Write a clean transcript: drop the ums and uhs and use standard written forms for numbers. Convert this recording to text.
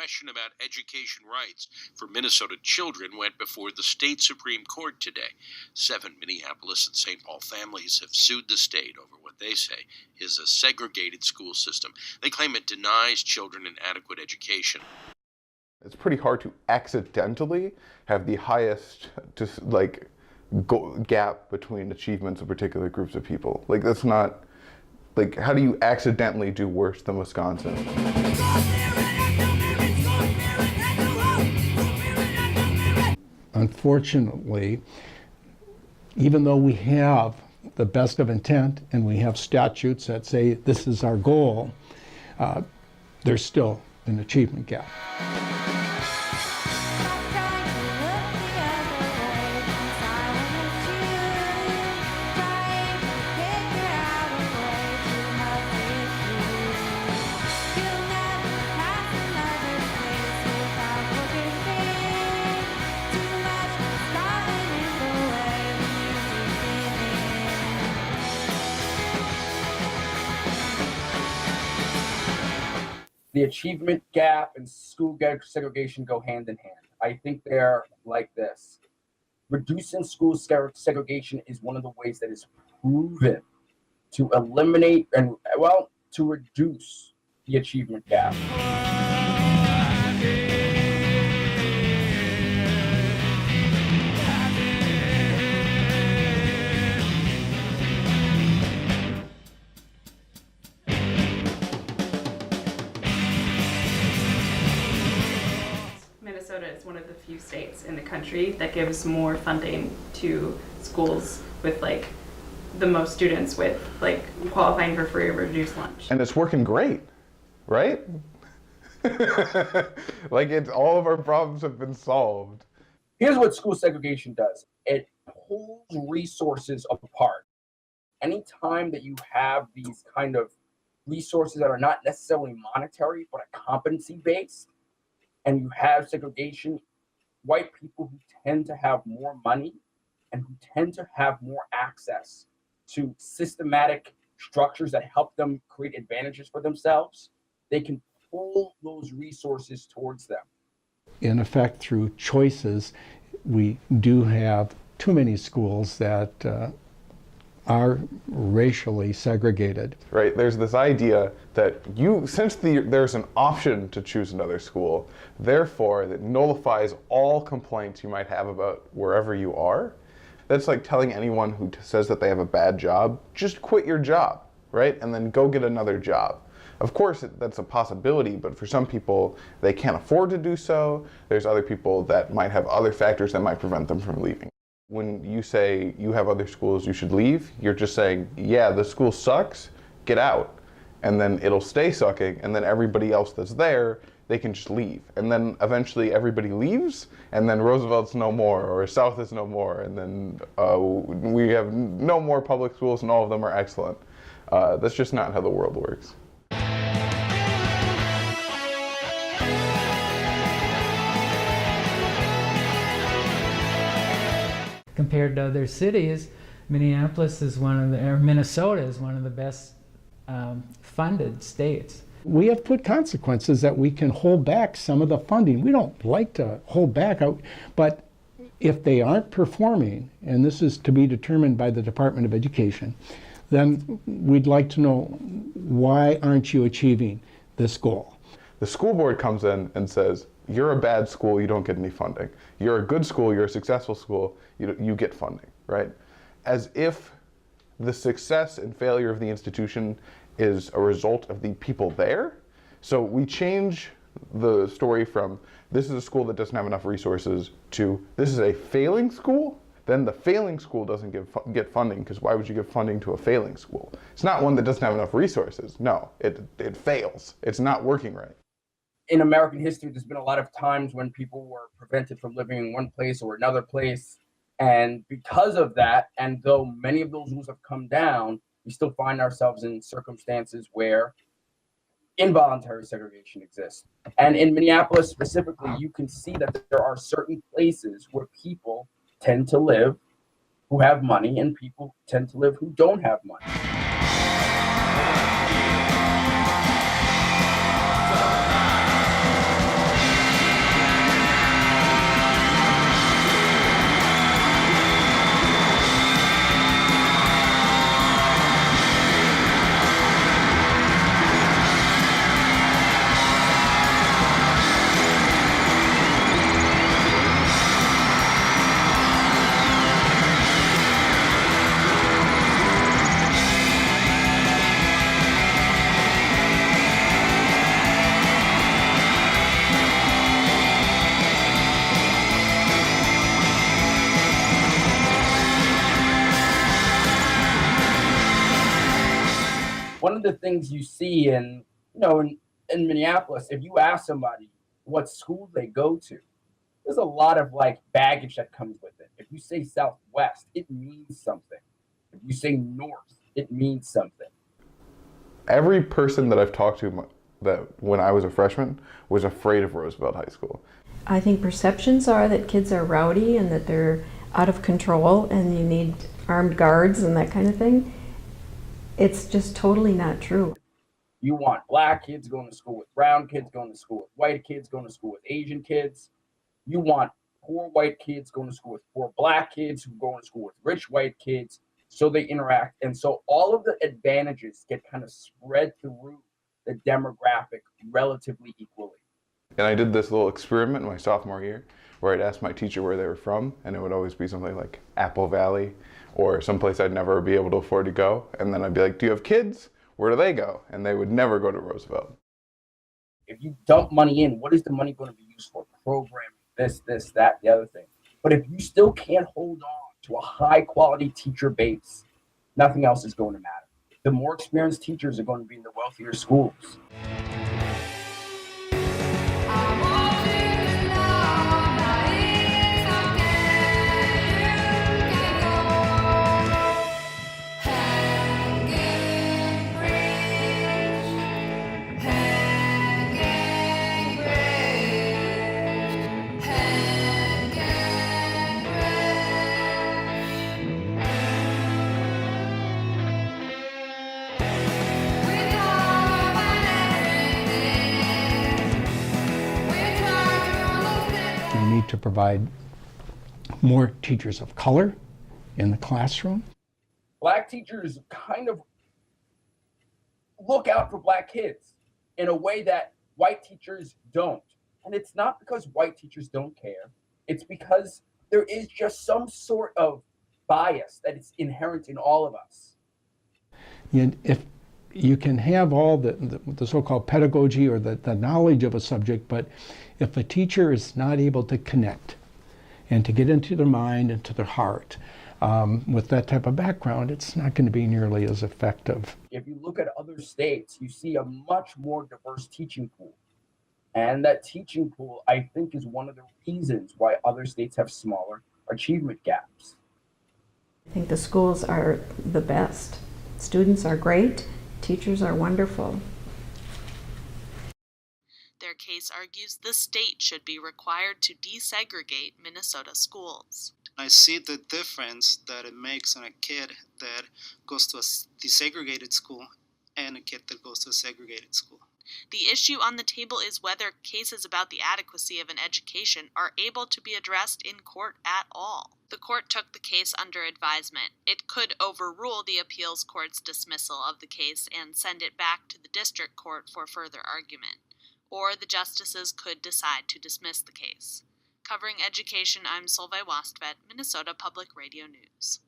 question about education rights for Minnesota children went before the state Supreme Court today. 7 Minneapolis and St. Paul families have sued the state over what they say is a segregated school system. They claim it denies children an adequate education. It's pretty hard to accidentally have the highest gap between achievements of particular groups of people. Like, that's not, like, how do you accidentally do worse than Wisconsin? Unfortunately, even though we have the best of intent and we have statutes that say this is our goal, there's still an achievement gap. The achievement gap and school segregation go hand in hand. I think they're like this. Reducing school segregation is one of the ways that is proven to eliminate and, well, to reduce the achievement gap. Minnesota is one of the few states in the country that gives more funding to schools with like the most students with like qualifying for free or reduced lunch. And it's working great, right? Like, it's all of our problems have been solved. Here's what school segregation does. It pulls resources apart. Anytime that you have these kind of resources that are not necessarily monetary, but are competency-based, and you have segregation, white people who tend to have more money and who tend to have more access to systematic structures that help them create advantages for themselves, they can pull those resources towards them. In effect, through choices, we do have too many schools that are racially segregated. Right, there's this idea that since there's an option to choose another school, therefore that nullifies all complaints you might have about wherever you are. That's like telling anyone who says that they have a bad job, just quit your job, right? And then go get another job. Of course, that's a possibility, but for some people, they can't afford to do so. There's other people that might have other factors that might prevent them from leaving. When you say you have other schools you should leave, you're just saying, yeah, the school sucks, get out. And then it'll stay sucking, and then everybody else that's there, they can just leave. And then eventually everybody leaves, and then Roosevelt's no more, or South is no more, and then we have no more public schools and all of them are excellent. That's just not how the world works. Compared to other cities, Minneapolis is Minnesota is one of the best funded states. We have put consequences that we can hold back some of the funding. We don't like to hold back, but if they aren't performing, and this is to be determined by the Department of Education, then we'd like to know, why aren't you achieving this goal? The school board comes in and says, you're a bad school, you don't get any funding. You're a good school, you're a successful school, you get funding, right? As if the success and failure of the institution is a result of the people there. So we change the story from, this is a school that doesn't have enough resources, to this is a failing school. Then the failing school doesn't get funding, because why would you give funding to a failing school? It's not one that doesn't have enough resources. No, it fails. It's not working right. In American history, there's been a lot of times when people were prevented from living in one place or another place. And because of that, and though many of those rules have come down, we still find ourselves in circumstances where involuntary segregation exists. And in Minneapolis specifically, you can see that there are certain places where people tend to live who have money and people tend to live who don't have money. of the things you see in Minneapolis, if you ask somebody what school they go to, there's a lot of like baggage that comes with it. If you say Southwest, it means something. If you say North, it means something. Every person that I've talked to that when I was a freshman was afraid of Roosevelt High School. I think perceptions are that kids are rowdy and that they're out of control and you need armed guards and that kind of thing. It's just totally not true. You want black kids going to school with brown kids, going to school with white kids, going to school with Asian kids. You want poor white kids going to school with poor black kids who go to school with rich white kids, so they interact. And so all of the advantages get kind of spread through the demographic relatively equally. And I did this little experiment my sophomore year where I'd ask my teacher where they were from, and it would always be something like Apple Valley or someplace I'd never be able to afford to go. And then I'd be like, do you have kids? Where do they go? And they would never go to Roosevelt. If you dump money in, what is the money going to be used for? Programming, this, that, the other thing. But if you still can't hold on to a high quality teacher base, nothing else is going to matter. The more experienced teachers are going to be in the wealthier schools. We need to provide more teachers of color in the classroom. Black teachers kind of look out for black kids in a way that white teachers don't. And it's not because white teachers don't care. It's because there is just some sort of bias that is inherent in all of us. And if you can have all the so-called pedagogy or the knowledge of a subject, but if a teacher is not able to connect and to get into their mind and to their heart with that type of background, it's not going to be nearly as effective. If you look at other states, you see a much more diverse teaching pool. And that teaching pool, I think, is one of the reasons why other states have smaller achievement gaps. I think the schools are the best. Students are great, teachers are wonderful. Their case argues the state should be required to desegregate Minnesota schools. I see the difference that it makes on a kid that goes to a desegregated school and a kid that goes to a segregated school. The issue on the table is whether cases about the adequacy of an education are able to be addressed in court at all. The court took the case under advisement. It could overrule the appeals court's dismissal of the case and send it back to the district court for further argument. Or the justices could decide to dismiss the case. Covering education, I'm Solveig Wastvedt, Minnesota Public Radio News.